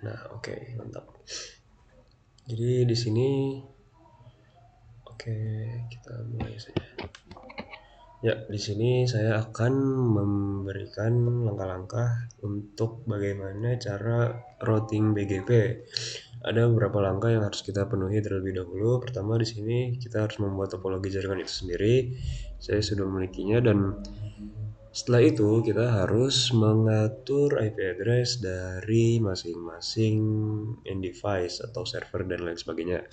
Nah, oke, mantap. Jadi di sini oke, kita mulai saja. Ya, di sini saya akan memberikan langkah-langkah untuk bagaimana cara routing BGP. Ada beberapa langkah yang harus kita penuhi terlebih dahulu. Pertama, di sini kita harus membuat topologi jaringan itu sendiri. Saya sudah memilikinya, dan setelah itu kita harus mengatur IP address dari masing-masing end device atau server dan lain sebagainya.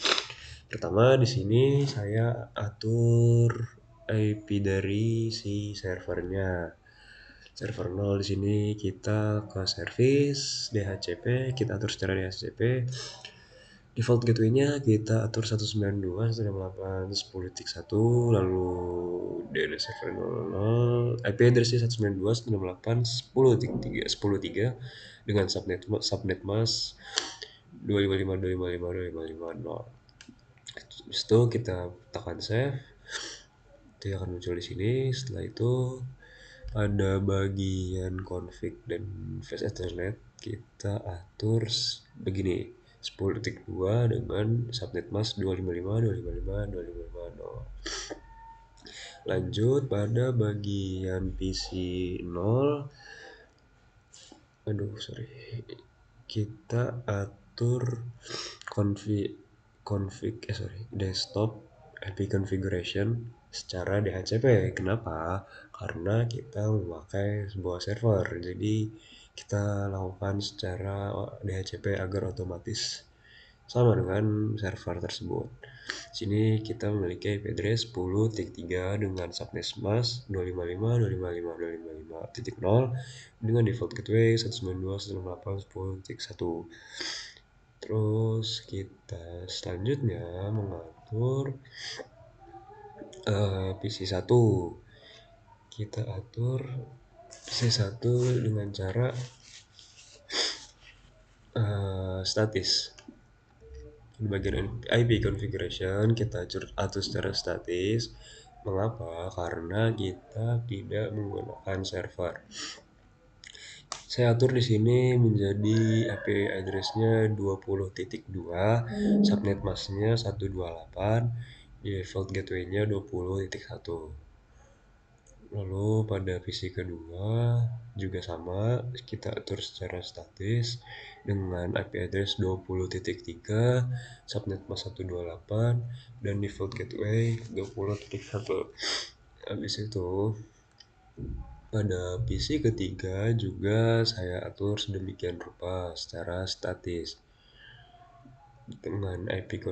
Pertama, di sini saya atur IP dari si servernya. Server 0 di sini kita ke service DHCP, kita atur secara DHCP. Default gateway-nya kita atur 192.168.10.1, lalu DNS server 00, IP address-nya 192.168.10.3 dengan subnet mask 255.255.255.0. Habis itu kita tekan save, itu akan muncul di sini. Setelah itu pada bagian config dan fast ethernet kita atur begini, 10.2 dengan subnet mask 255.255.255.0. Lanjut pada bagian PC 0, kita atur desktop IP configuration secara DHCP. Kenapa? Karena kita memakai sebuah server, jadi kita lakukan secara DHCP agar otomatis sama dengan server tersebut. Sini kita memiliki IP address 10.3 dengan subnet mask 255.255.255.0 dengan default gateway 192.168.10.1. Terus kita selanjutnya mengatur PC1. Kita atur PC1 dengan cara statis. Di bagian IP configuration kita atur secara statis. Mengapa? Karena kita tidak menggunakan server. Saya atur di sini menjadi IP address-nya 20.2, subnet mask-nya 128, default gateway-nya 20.1. Lalu pada PC kedua juga sama, kita atur secara statis dengan IP address 20.3, subnet mask 128, dan default gateway 20.1. Habis itu pada PC ketiga juga saya atur sedemikian rupa secara statis dengan IP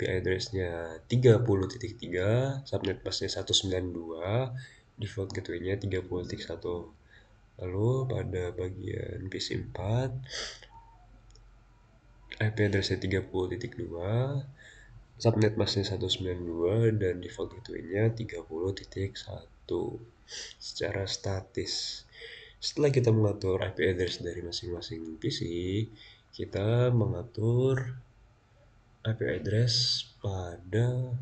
address-nya 30.3, subnet mask-nya 192, default gateway-nya 30.1. Lalu pada bagian PC 4 IP address-nya 30.2, subnet mask-nya 192, dan default gateway-nya 30.1 secara statis. Setelah kita mengatur IP address dari masing-masing PC, kita mengatur IP address pada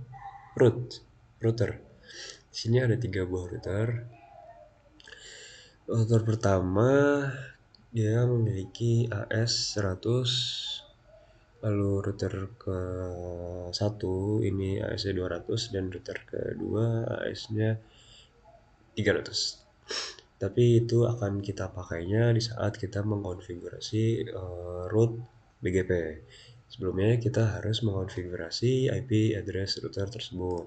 router. Di sini ada 3 buah router. Router pertama dia memiliki AS 100, lalu router ke 1 ini AS-nya 200, dan router kedua AS-nya 300. Tapi itu akan kita pakainya di saat kita mengkonfigurasi root BGP. Sebelumnya kita harus mengonfigurasi IP address router tersebut.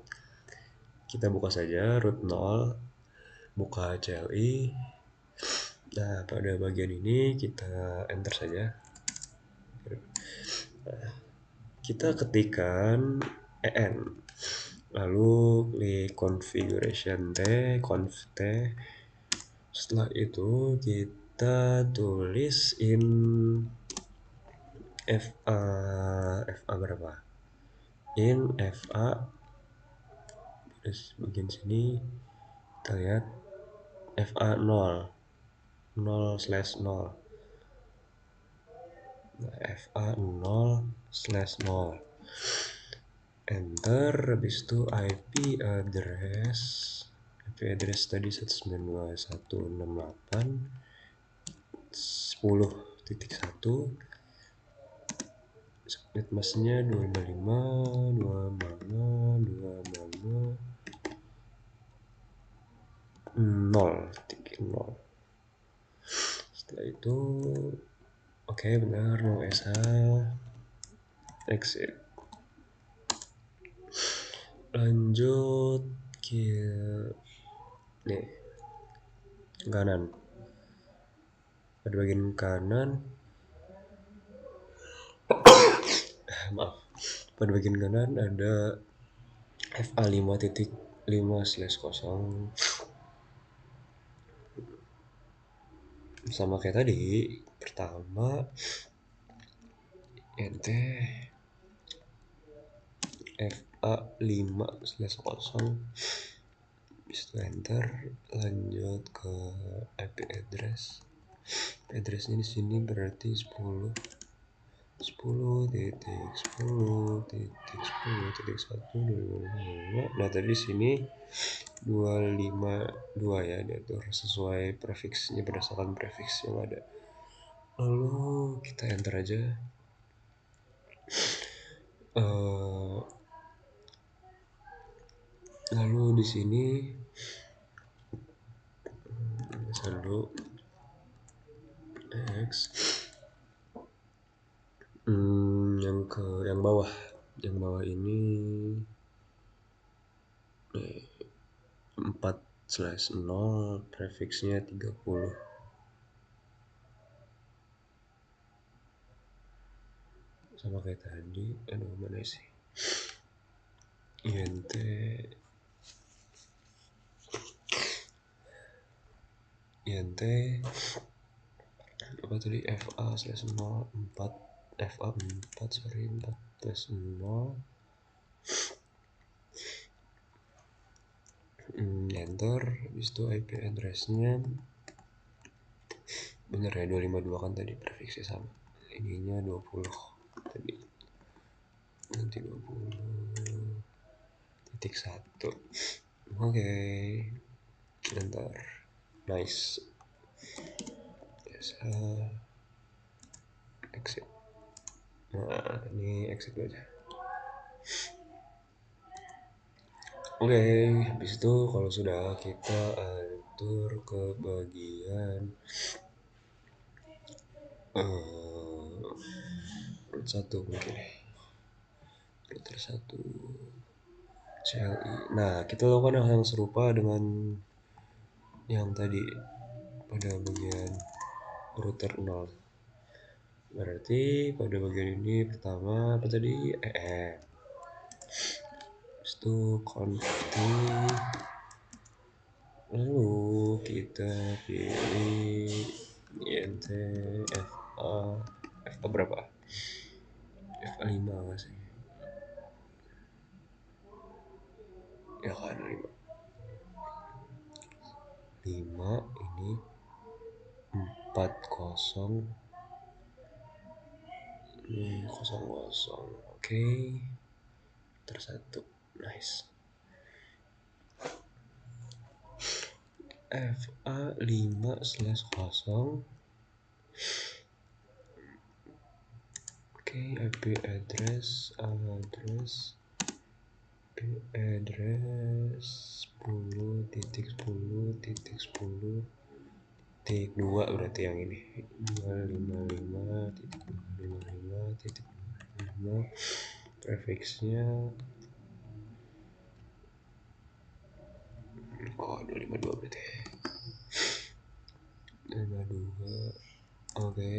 Kita buka saja root 0, buka CLI. Nah, pada bagian ini kita enter saja. Kita ketikkan EN, lalu klik configuration conf t. Setelah itu kita tulis FA berapa? FA, terus bagian sini kita lihat FA 0 0/0. Nah, FA 0/0. Enter. Habis itu IP address tadi 192.168.10.3. 1 subnet masknya 255 0.0. Setelah itu oke, benar, no SH, exit. Lanjut ke nih kanan. Pada bagian kanan maaf, pada bagian kanan ada FA 5.5/0 sama kayak tadi. Pertama ente FA 5/0, habis itu enter, lanjut ke IP addressnya di sini berarti 10.10.10.10.1. Nah tadi di sini 252 ya, diatur sesuai prefiksnya berdasarkan prefiks yang ada. Lalu kita enter aja. Lalu di sini dulu X yang bawah ini 4/0, prefiksnya 30. Sama kayak tadi. Mana sih INT apa tadi, FA/0 FA 4/0, enter. Habis itu IP addressnya bener ya, 252 kan tadi prefiksnya sama, ininya 20 tadi, nanti 20.1. Oke, enter, nice. Yes, exit. Nah ini exit aja. Oke, habis itu kalau sudah, kita atur ke bagian root 1 mungkin, router 1 CLI. Nah kita lakukan hal yang serupa dengan yang tadi pada bagian router 0. Berarti pada bagian ini pertama apa tadi, itu config, lalu kita pilih INT FA berapa, FA 5 nggak sih ya kan, 5 ini 40 ini 00. Oke, tersatu, nice. FA 5/0. Oke, IP address 10.10.10.2 berarti yang ini 255.255.255, prefiksnya 252 berarti 52. Oke,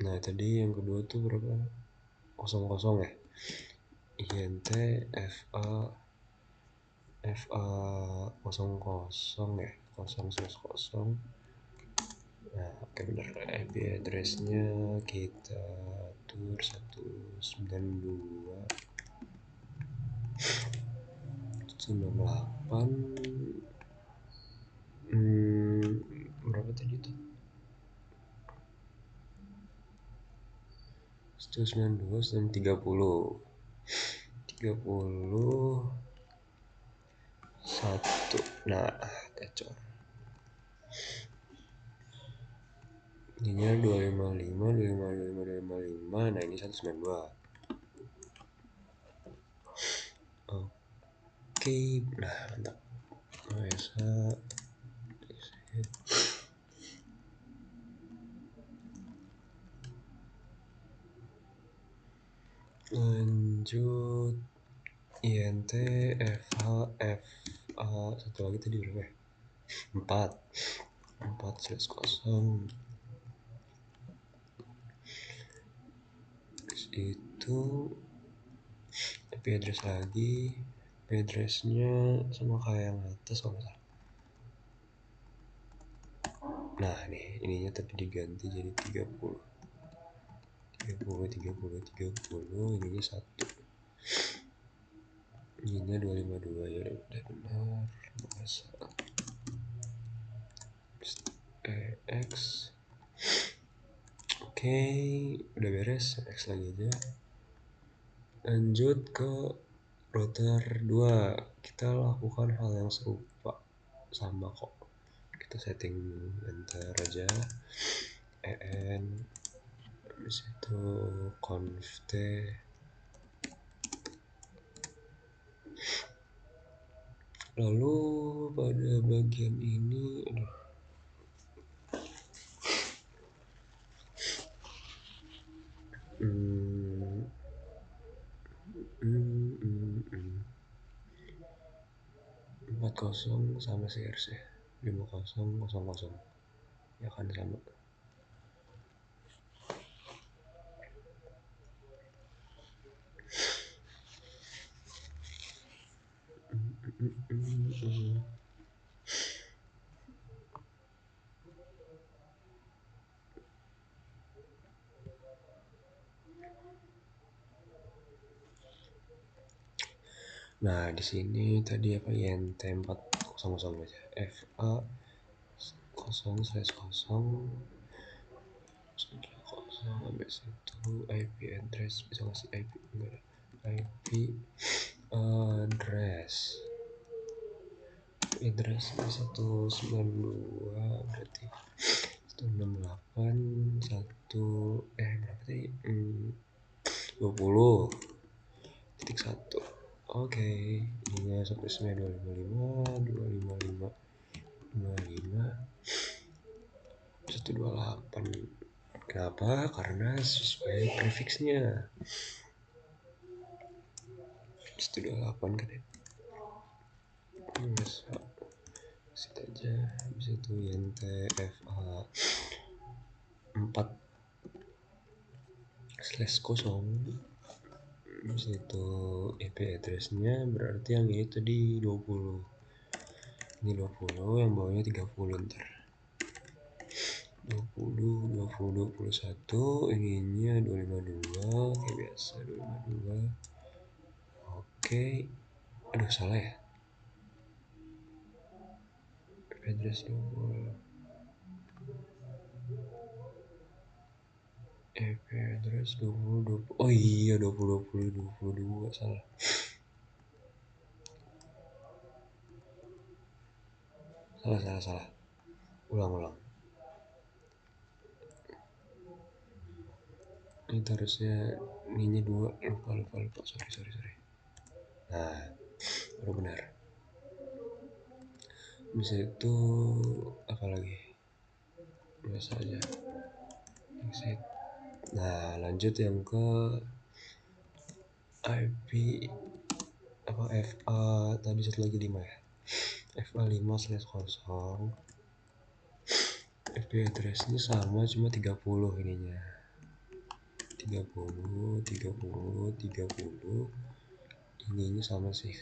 nah tadi yang kedua tuh berapa, 00 ya, INT FA 00 ya, 0/0. Nah oke, bener. IP addressnya kita atur 192.168. Berapa tadi tuh, 192.130. satu. Nah, kacau. Ininya 255, 255, 255. Nah, ini 192. Oke, nah mantap. Bisa. Lanjut INT FH FA satu lagi tadi berapa ya? 4 itu IP address lagi. IP addressnya sama kayak yang atas kalau nggak salah. Nah nih ininya tapi diganti jadi 30, ininya 1, ininya 252. Ya udah benar. Masa X. Oke, udah beres. X lagi aja. Lanjut ke router 2. Kita lakukan hal yang serupa, sama kok. Kita setting enter aja. En habis itu conft. Lalu pada bagian ini hmm, 40 sama CRC 5000 ya kan sama. Nah di sini tadi apa INT 400 aja FA 0/0 habis itu IP address bisa ngasih IP enggak ada IP address 192 berarti 168 1 berapa tadi 20.1. Oke, ininya sampai 255 128. Kenapa? Karena sesuai prefixnya 128 kan ya. Bisa sit aja. Bisa itu INTFA 4/0. Bisa itu IP addressnya berarti yang ini tadi 20. Ini 20, yang bawahnya 30 ntar. 21, ininya 252 kayak biasa 252. Oke. Aduh salah ya. Address 20. IP address 20. Oh iya 22 salah. Salah. Ulang. Ini harusnya ininya 2. Lupa. Sorry. Nah, baru benar. Bisa itu apa lagi? Biasa aja. Exit. Nah, lanjut yang ke IP apa FA tadi satu lagi 5 ya. FA 5/0. IP addressnya sama cuma 30 ininya. 30. Ininya sama sih.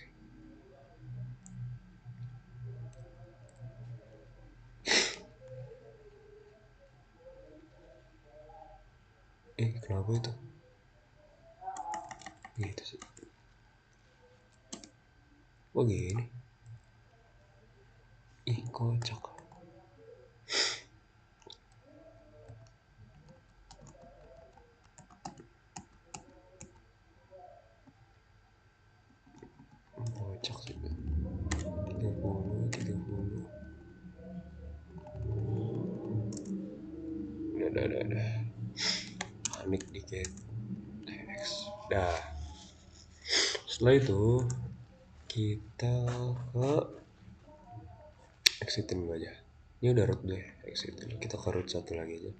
Kenapa itu? Gitu sih. Oh gini. Kocak. Kocak sih. get X. Nah, setelah itu kita ke exitin dulu aja. Ini udah root 2 ya, exitin. Kita ke root 1 lagi aja.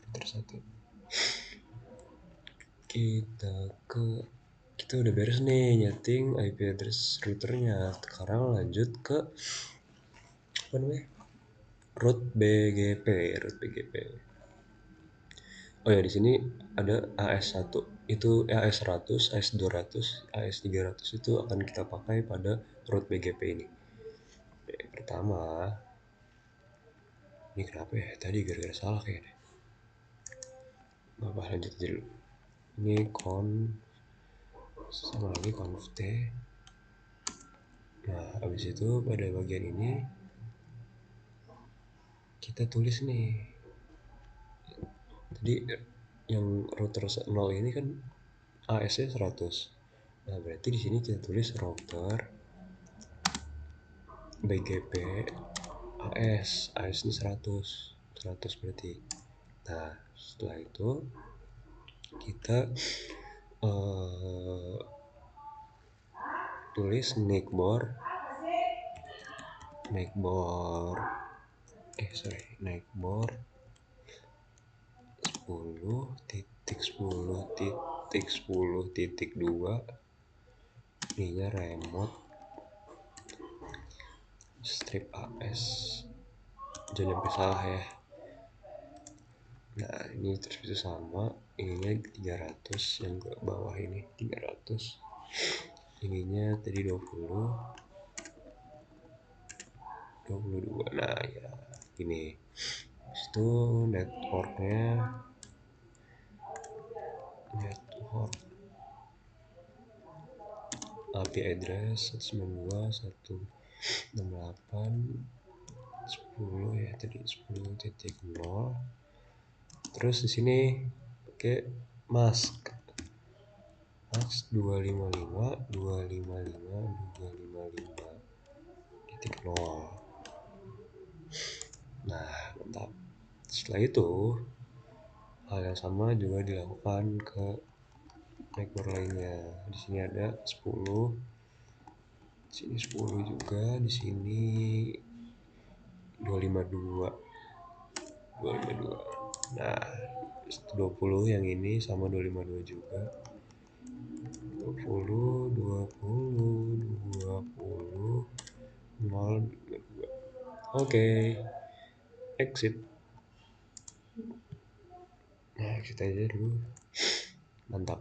Router 1. Kita udah beres nih nyeting IP address routernya. Sekarang lanjut ke apa namanya? Root BGP. Oh ya, di sini ada AS1 itu AS100, AS200, AS300 itu akan kita pakai pada root BGP ini. Yang pertama, ini kenapa ya? Tadi gara-gara salah kayaknya. Apa lanjut aja dulu. Ini sama lagi conf t. Nah, habis itu pada bagian ini kita tulis nih. Tadi yang router 0 ini kan AS-nya 100. Nah, berarti di sini kita tulis router BGP AS ini 100 berarti. Nah, setelah itu kita tulis neckbor 10.10.10.2 ininya remote strip AS, jangan sampai salah ya. Nah, ini terus itu sama, ininya 300, yang ke bawah ini 300, ininya tadi 22. Nah ya gini, itu network IP address 192.168.10 ya, tadi 10.0. Terus di sini pakai mask 255.255.255.0. Nah, mantap. Setelah itu hal yang sama juga dilakukan ke network lainnya. Di sini ada 10, di sini 10 juga, di sini 252. Nah, 20 yang ini sama 252 juga. 20 0. Oke. Exit. Nah, exit aja dulu. Mantap.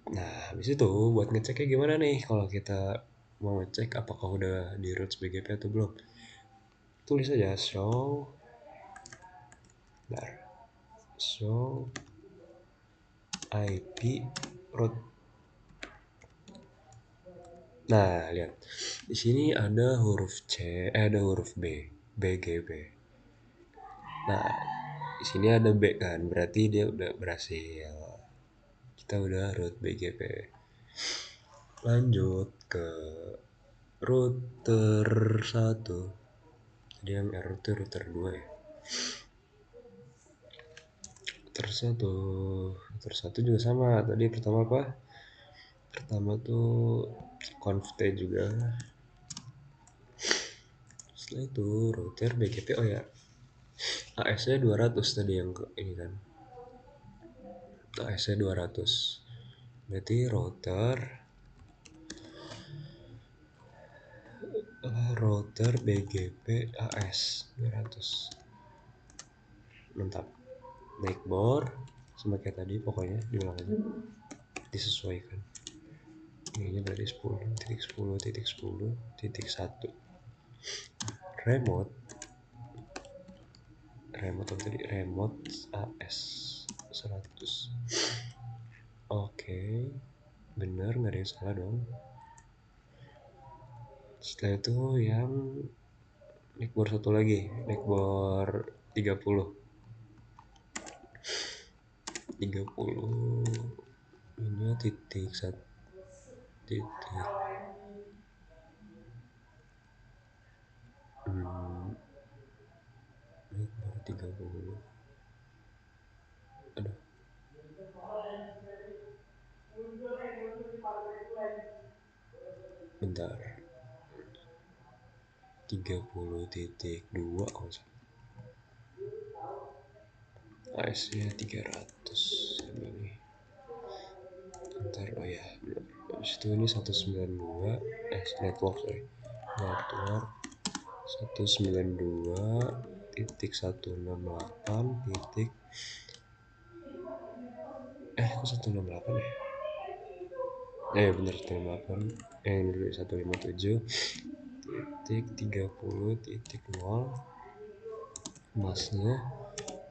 Nah, habis itu buat ngeceknya gimana nih kalau kita mau ngecek apakah udah di root BGP atau belum? Tulis aja show IP root. Nah, lihat. Di sini ada huruf C, ada huruf B, BGP. Nah, di sini ada B kan, berarti dia udah berhasil. Kita udah root BGP. Lanjut ke router 1. Tadi yang error itu router 2 ya. Router 1 juga sama. Tadi pertama apa? Pertama tuh conf t juga. Setelah itu router BGP, oh ya, AS-nya 200 tadi yang ini kan. AS-nya 200. Berarti router BGP AS 200. Mantap. Neckbor sama kayak tadi, pokoknya diulang aja, disesuaikan. Ini berarti 10.10.10.1. Remote tadi, remote AS 100. Oke, bener, nggak ada yang salah dong. Setelah itu yang neckbor satu lagi, neckbor 30 ini titik satu titik neckbor 30. Aduh, bentar, 30.2 oh, AS nya 300 ini. Bentar, oh ya benar. Habis itu ini 192 network 192.168 titik kok 168 ya bener 168 yang dulu 157 titik 30 titik 0 emasnya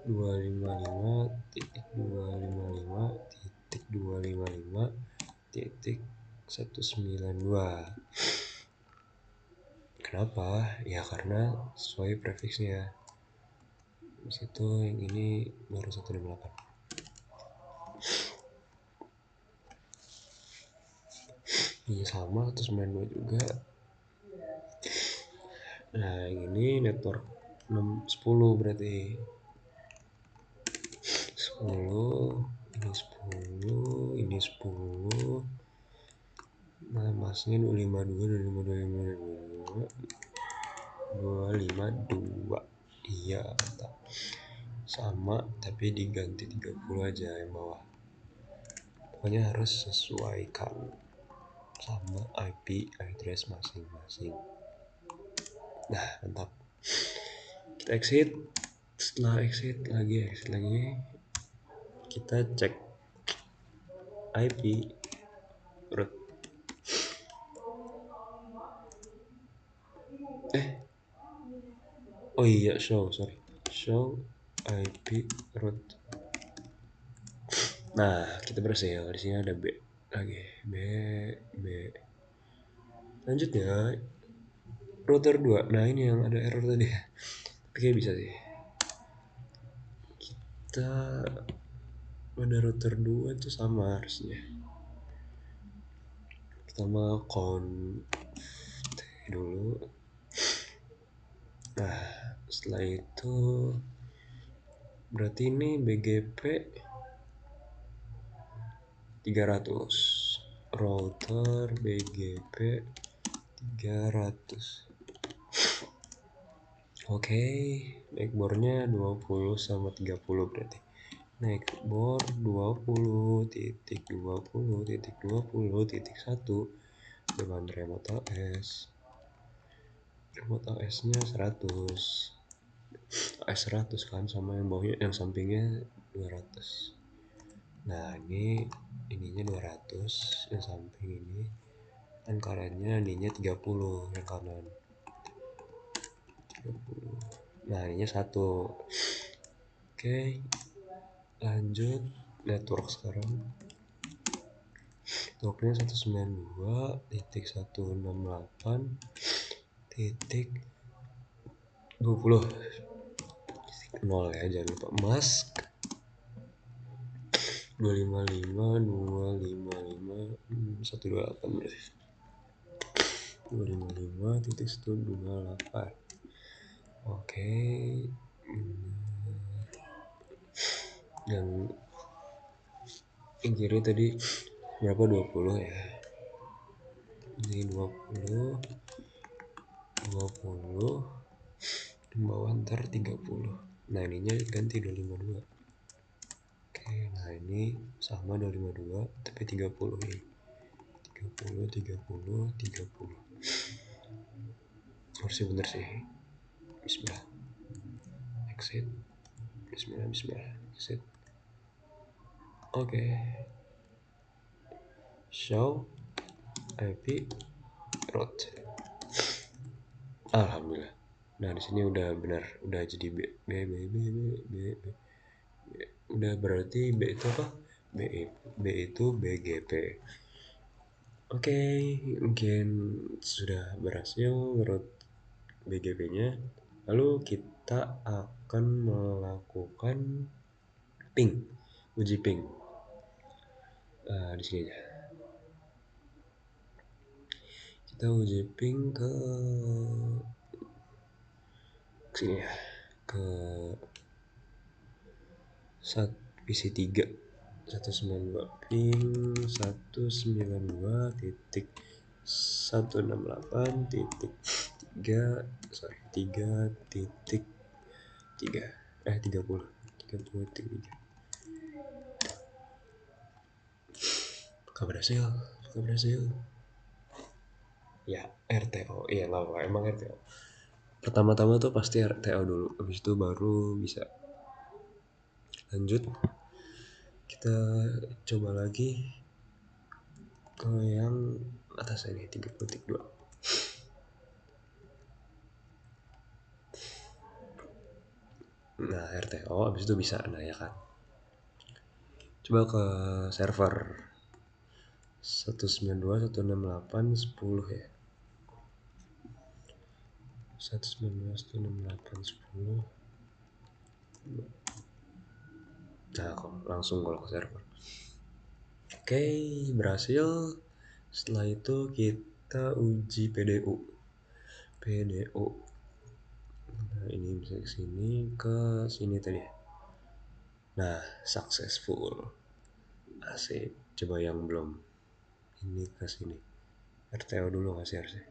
255 titik 255 titik 255 titik 192. Kenapa? Ya karena sesuai prefixnya. Di situ yang ini baru 168. Iya sama 192 juga. Nah ini network 10 berarti 10 ini 10 nah masnya 252 iya mantap sama tapi diganti 30 aja yang bawah, pokoknya harus sesuaikan sama IP address masing-masing. Nah mantap, kita exit. Setelah exit lagi kita cek IP root. Oh iya show IP root. Nah kita berhasil, di sini ada B lagi B. Lanjutnya router 2. Nah ini yang ada error tadi, tapi kayak bisa sih. Kita pada router 2 itu sama harusnya. Pertama conf dulu. Nah setelah itu berarti ini BGP 300, router BGP 300. Oke, backbore-nya 20 sama 30 berarti. Backbore 20.20.20.1 dengan remote OS. Remote OS-nya 100. OS 100 kan, sama yang bawahnya, yang sampingnya 200. Nah, ininya 200, yang samping ini. Dan kanannya ininya 30 yang kanan. 30. Nah, ininya 1. Oke. Lanjut network sekarang. Networknya 192.168.20 0 ya, jangan lupa mask 255.255.128 berarti 255.128. Oke. yang kiri tadi berapa, 20 ya, ini 20 yang bawah ntar 30. Nah ininya ganti 252. Oke, nah ini sama 252 tapi 30 ini 30 harusnya bener sih. Bismillah exit, bismillah exit. Oke. Show IP root. Alhamdulillah. Nah di sini udah benar, udah jadi B. Udah berarti B itu apa? B itu BGP. Oke, mungkin sudah berhasil root BGP-nya. Lalu kita akan melakukan uji ping. Di sini aja. Kita uji ping ke sini ya, ke PC 3. 192 ping 192.168.3 30.3. Apakah berhasil ya? RTO, iya nggak apa, emang RTO pertama-tama tuh pasti RTO dulu, habis itu baru bisa lanjut. Kita coba lagi ke yang atas ini 30.2. Nah RTO habis itu bisa, nah ya kan, coba ke server 192.168.10 ya, 192.168.10. Nah kok langsung kalau ke server, oke, berhasil. Setelah itu kita uji PDU. Nah ini bisa ke sini tadi. Nah successful, asik. Coba yang belum, ini ke sini RTO dulu nggak sih harusnya.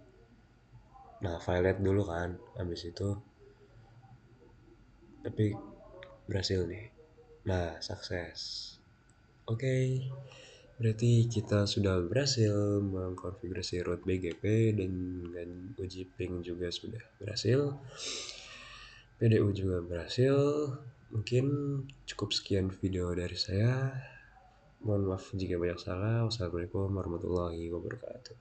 Nah violet dulu kan, habis itu tapi berhasil nih. Nah sukses. Oke, berarti kita sudah berhasil mengkonfigurasi root BGP dan uji ping juga sudah berhasil, PDU juga berhasil. Mungkin cukup sekian video dari saya. Mohon maaf jika banyak salah. Wassalamualaikum warahmatullahi wabarakatuh.